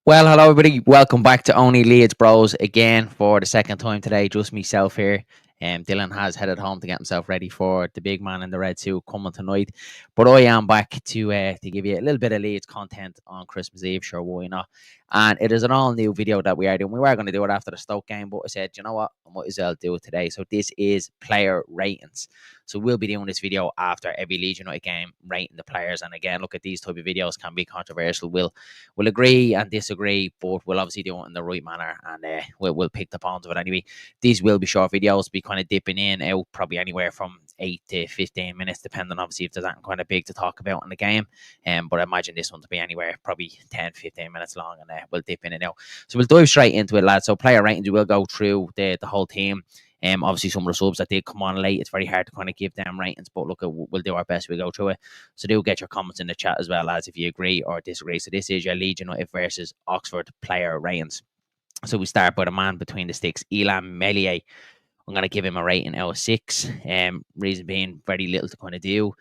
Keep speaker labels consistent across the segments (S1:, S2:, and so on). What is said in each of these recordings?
S1: Well, hello everybody. Welcome back to Only Leeds Bros again for the second time today. Just myself here. Dylan has headed home to get himself ready for the big man in the red suit coming tonight. But I am back to give you a little bit of Leeds content on Christmas Eve. Sure, why not? And it is an all new video that we are doing. We were going to do it after the Stoke game, but I said, you know what? I might as well do it today. So this is player ratings. So we'll be doing this video after every Leeds United game, rating the players. And again, look at these type of videos can be controversial. We'll agree and disagree, but we'll obviously do it in the right manner, and we'll pick the bones of it anyway. These will be short videos, be kind of dipping in out, probably anywhere from 8 to 15 minutes, depending obviously if there's anything kind of big to talk about in the game. But I imagine this one to be anywhere probably 10-15 minutes long, and we'll dip in and out. So we'll dive straight into it, lads. So player ratings, we will go through the whole team. Obviously, some of the subs that did come on late, it's very hard to kind of give them ratings, but look, we'll do our best. We'll go through it. So do get your comments in the chat as well, as if you agree or disagree. So this is your Leeds United versus Oxford player ratings. So we start by the man between the sticks, Illan Meslier. I'm going to give him a rating out of 6. Reason being, very little to kind of do.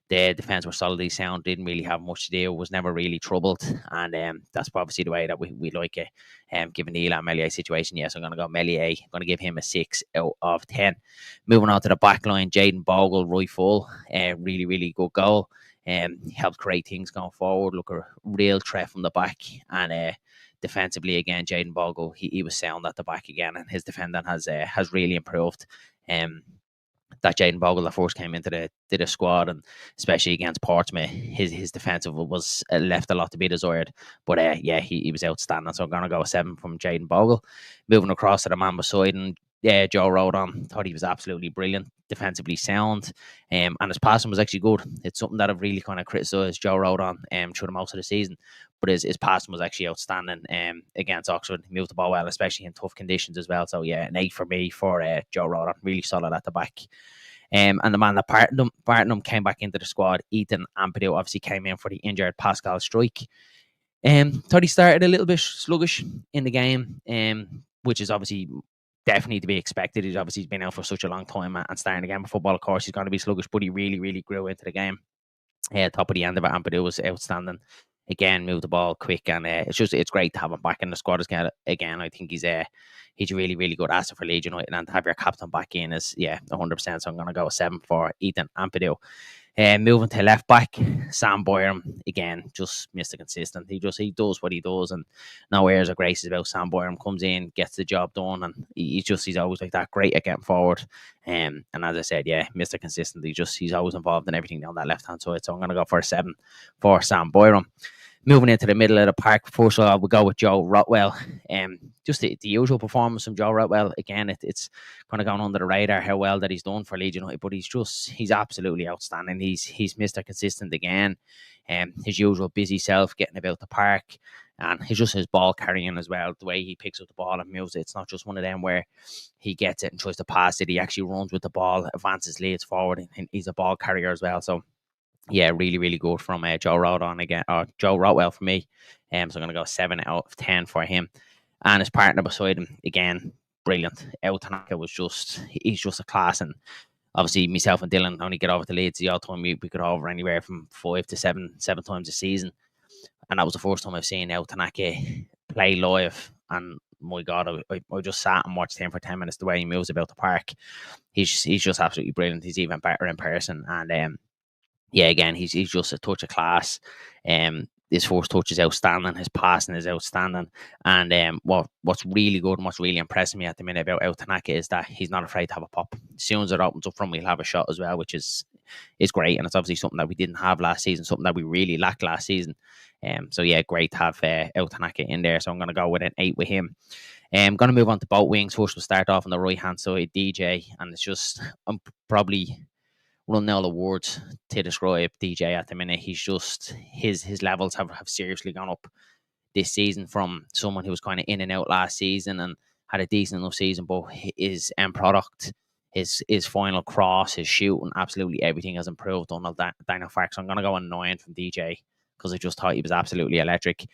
S1: The defence were solidly sound, didn't really have much to do, was never really troubled. And that's obviously the way that we like it. Given the Illan Meslier situation, yes, I'm going to go Meslier. I'm going to give him a 6 out of 10. Moving on to the back line, Jayden Bogle, right full. Really, really good goal. Helped create things going forward. Look, a real threat from the back. And defensively, again, Jayden Bogle, he was sound at the back again, and his defending has really improved. That Jayden Bogle that first came into the squad, and especially against Portsmouth, his defensive was left a lot to be desired. But yeah, he was outstanding. So I'm gonna go a 7 from Jayden Bogle. Moving across to the man beside him, yeah, Joe Rodon, thought he was absolutely brilliant, defensively sound, and his passing was actually good. It's something that I've really kind of criticised Joe Rodon through the most of the season, but his passing was actually outstanding against Oxford. He moved the ball well, especially in tough conditions as well. So yeah, an 8 for me for Joe Rodon, really solid at the back. And the man that Barton came back into the squad, Ethan Ampadu, obviously came in for the injured Pascal Struijk. Thought he started a little bit sluggish in the game, which is obviously definitely to be expected. He's obviously been out for such a long time and starting again with football, of course, he's going to be sluggish, but he really, really grew into the game. Top of the end of it, Ampadu was outstanding. Again, moved the ball quick, and it's great to have him back in the squad again. I think he's a really, really good asset for Leeds United, and to have your captain back in is 100%. So I'm going to go a 7 for Ethan Ampadu. Moving to left back, Sam Boyram, again, just Mr. Consistent. He does what he does, and no airs or graces about Sam Boyram. Comes in, gets the job done, and he's always like that, great at getting forward. And as I said, yeah, Mr. Consistent. He's always involved in everything down that left hand side. So I'm gonna go for a 7 for Sam Boyram. Moving into the middle of the park, first of all, we'll go with Joe Rotwell. Just the usual performance from Joe Rotwell. Again, it's kind of gone under the radar how well that he's done for Leeds United, but he's absolutely outstanding. He's Mr. Consistent again. His usual busy self, getting about the park, and he's just his ball carrying as well. The way he picks up the ball and moves it, it's not just one of them where he gets it and tries to pass it. He actually runs with the ball, advances, leads forward, and he's a ball carrier as well. So yeah, really, really good from Joe Rodon again, or Joe Rotwell for me. So I'm going to go 7 out of 10 for him. And his partner beside him, again, brilliant. El Tanaka he's just a class. And obviously, myself and Dylan only get over to Leeds the odd time. We get over anywhere from 5 to 7 times a season. And that was the first time I've seen El Tanaka play live. And my God, I just sat and watched him for 10 minutes, the way he moves about the park. He's just absolutely brilliant. He's even better in person. And yeah, again, he's just a touch of class. His first touch is outstanding. His passing is outstanding. And what's really good and what's really impressing me at the minute about El Tanaka is that he's not afraid to have a pop. As soon as it opens up from him, he'll have a shot as well, which is great. And it's obviously something that we didn't have last season, something that we really lacked last season. So yeah, great to have El Tanaka in there. So I'm going to go with an 8 with him. I'm going to move on to both wings. First, we'll start off on the right hand side, DJ, and it's just I'm probably running out of words to describe DJ at the minute. He's just his levels have seriously gone up this season from someone who was kind of in and out last season and had a decent enough season, but his end product, his final cross, his shooting, absolutely everything has improved on Dino Fark. So I'm gonna go on 9 from DJ because I just thought he was absolutely electric.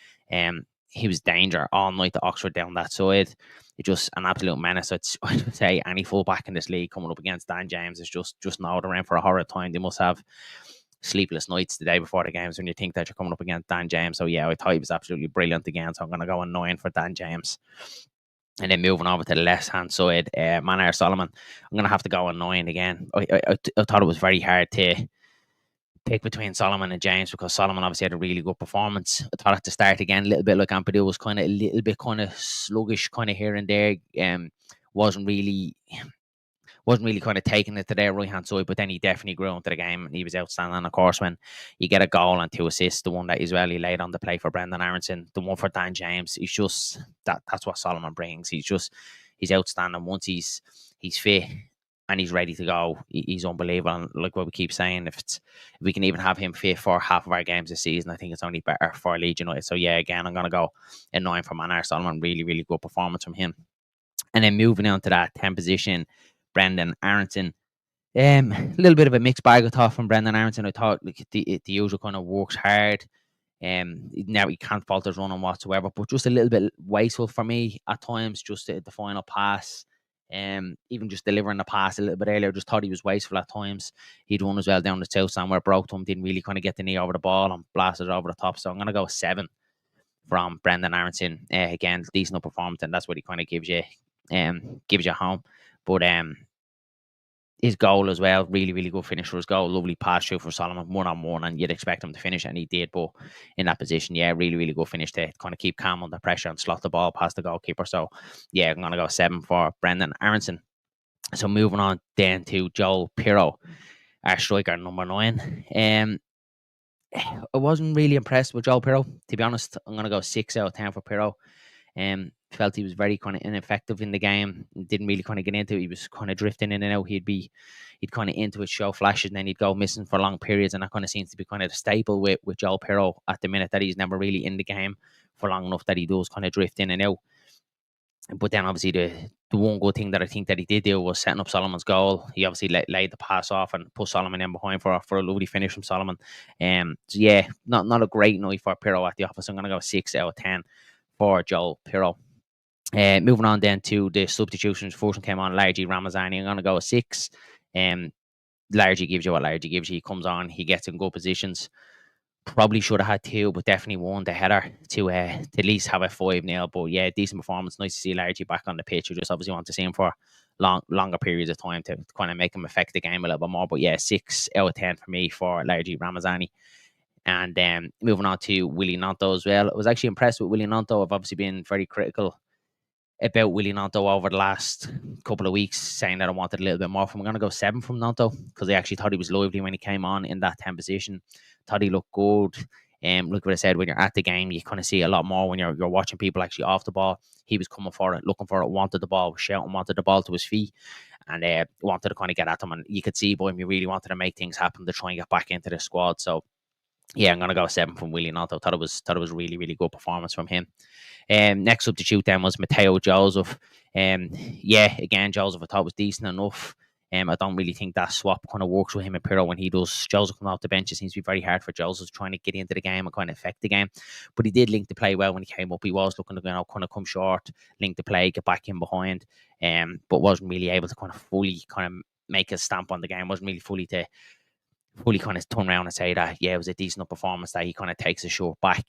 S1: He was danger all night to Oxford down that side. He's just an absolute menace. I would say any fullback in this league coming up against Dan James is just gnawed around for a horrid time. They must have. sleepless nights the day before the games when you think that you're coming up against Dan James. So yeah, I thought he was absolutely brilliant again. So I'm going to go a 9 for Dan James. And then moving over to the left hand side, Manar Solomon, I'm going to have to go a 9 again. I thought it was very hard to pick between Solomon and James because Solomon obviously had a really good performance. I thought at the start again, a little bit like Ampadu was kind of a little bit kind of sluggish, kind of here and there. Wasn't really kind of taking it to their right hand side, but then he definitely grew into the game and he was outstanding. Of course, when you get a goal and 2 assists, the one that Israeli laid on the play for Brendan Aronson, the one for Dan James, he's just that's what Solomon brings. He's outstanding once he's fit and he's ready to go. He's unbelievable. And like what we keep saying, if we can even have him fit for half of our games this season, I think it's only better for Leeds United. So yeah, again, I'm gonna go a 9 for Manar Solomon. Really, really good performance from him. And then moving on to that 10 position, Brendan Aronson. A little bit of a mixed bag I thought from Brendan Aronson. I thought like the usual kind of works hard. Now he can't fault his running whatsoever, but just a little bit wasteful for me at times. Just the final pass, even just delivering the pass a little bit earlier. Just thought he was wasteful at times. He'd run as well down the south somewhere, broke to him, didn't really kind of get the knee over the ball and blasted it over the top. So I'm gonna go 7 from Brendan Aronson. Again, decent performance, and that's what he kind of gives you home. But his goal as well, really, really good finish for his goal. Lovely pass through for Solomon, 1-on-1, and you'd expect him to finish, and he did. But in that position, yeah, really, really good finish to kind of keep calm under pressure and slot the ball past the goalkeeper. So, yeah, I'm going to go 7 for Brendan Aronson. So, moving on then to Joel Pirro, our striker, number 9. I wasn't really impressed with Joel Pirro, to be honest. I'm going to go 6 out of 10 for Pirro. Felt he was very kind of ineffective in the game. Didn't really kind of get into it. He was kind of drifting in and out. He'd kind of into it, show flashes, and then he'd go missing for long periods. And that kind of seems to be kind of the staple with Joel Pirro at the minute, that he's never really in the game for long enough that he does kind of drift in and out. But then obviously the one good thing that I think that he did do was setting up Solomon's goal. He obviously laid the pass off and put Solomon in behind for a lovely finish from Solomon. So yeah, not a great night for Pirro at the office. I'm going to go 6 out of 10 for Joel Pirro. Moving on then to the substitutions. First one came on, Largi Ramazani. I'm going to go a 6. Largi gives you what Largi gives you. He comes on, he gets in good positions. Probably should have had 2, but definitely won the header to at least have a 5-0. But yeah, decent performance. Nice to see Largi back on the pitch. You just obviously want to see him for longer periods of time to kind of make him affect the game a little bit more. But yeah, 6 out of 10 for me for Largi Ramazani. And then moving on to Willie Gnonto as well. I was actually impressed with Willie Gnonto. I've obviously been very critical about Willie Gnonto over the last couple of weeks, saying that I wanted a little bit more from him. I'm going to go 7 from Gnonto because I actually thought he was lively when he came on in that 10 position. Thought he looked good. Look what I said, when you're at the game, you kind of see a lot more when you're watching people actually off the ball. He was coming for it, looking for it, wanted the ball, was shouting, wanted the ball to his feet, and wanted to kind of get at them. And you could see by him, he really wanted to make things happen to try and get back into the squad. So yeah, I'm going to go 7 from Willie Gnonto. Thought it was really, really good performance from him. Next substitute then was Mateo Joseph. Yeah, again, Joseph I thought was decent enough. I don't really think that swap kind of works with him and Pirro when he does. Joseph coming off the bench, it seems to be very hard for Joseph trying to get into the game and kind of affect the game. But he did link the play well when he came up. He was looking to kind of come short, link the play, get back in behind, but wasn't really able to kind of fully kind of make a stamp on the game. Wasn't really fully kind of turn around and say that, yeah, it was a decent performance, that he kind of takes a short back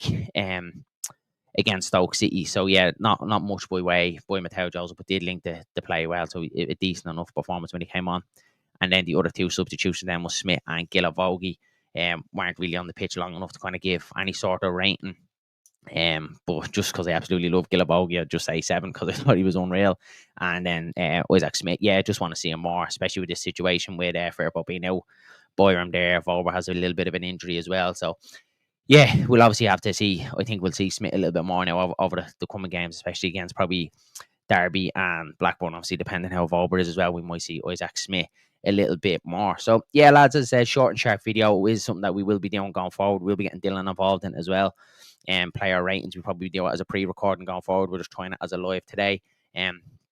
S1: against Stoke City. So yeah, not much by Mateo Joseph, but did link the play well. So a decent enough performance when he came on. And then the other 2 substitutions then was Smith and Gilavogi. Weren't really on the pitch long enough to kind of give any sort of rating. But just because I absolutely love Gilavogi, I'd just say 7 because I thought he was unreal. And then Isaac Smith, yeah, just want to see him more, especially with this situation with Firpo being out. Byram there, Volber has a little bit of an injury as well. So yeah, we'll obviously have to see. I think we'll see Smith a little bit more now over the coming games, especially against probably Derby and Blackburn. Obviously, depending how Volber is as well, we might see Isaac Smith a little bit more. So yeah, lads, as I said, short and sharp video is something that we will be doing going forward. We'll be getting Dylan involved in as well. And player ratings, we'll probably do it as a pre-recording going forward. We're just trying it as a live today.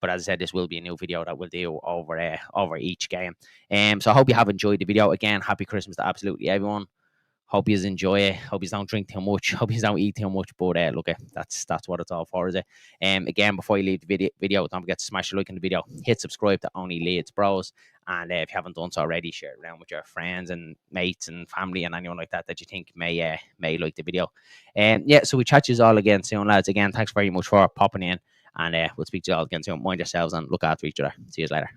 S1: But as I said, this will be a new video that we'll do over each game. So I hope you have enjoyed the video. Again, happy Christmas to absolutely everyone. Hope you enjoy it. Hope you don't drink too much. Hope you don't eat too much. But look, that's what it's all for, is it? Again, before you leave the video, don't forget to smash a like in the video. Hit subscribe to Only Leeds Bros. And if you haven't done so already, share it around with your friends and mates and family and anyone like that that you think may like the video. Yeah, so we chat to you all again soon, lads. Again, thanks very much for popping in. And we'll speak to you all again soon. Mind yourselves and look after each other. See you later.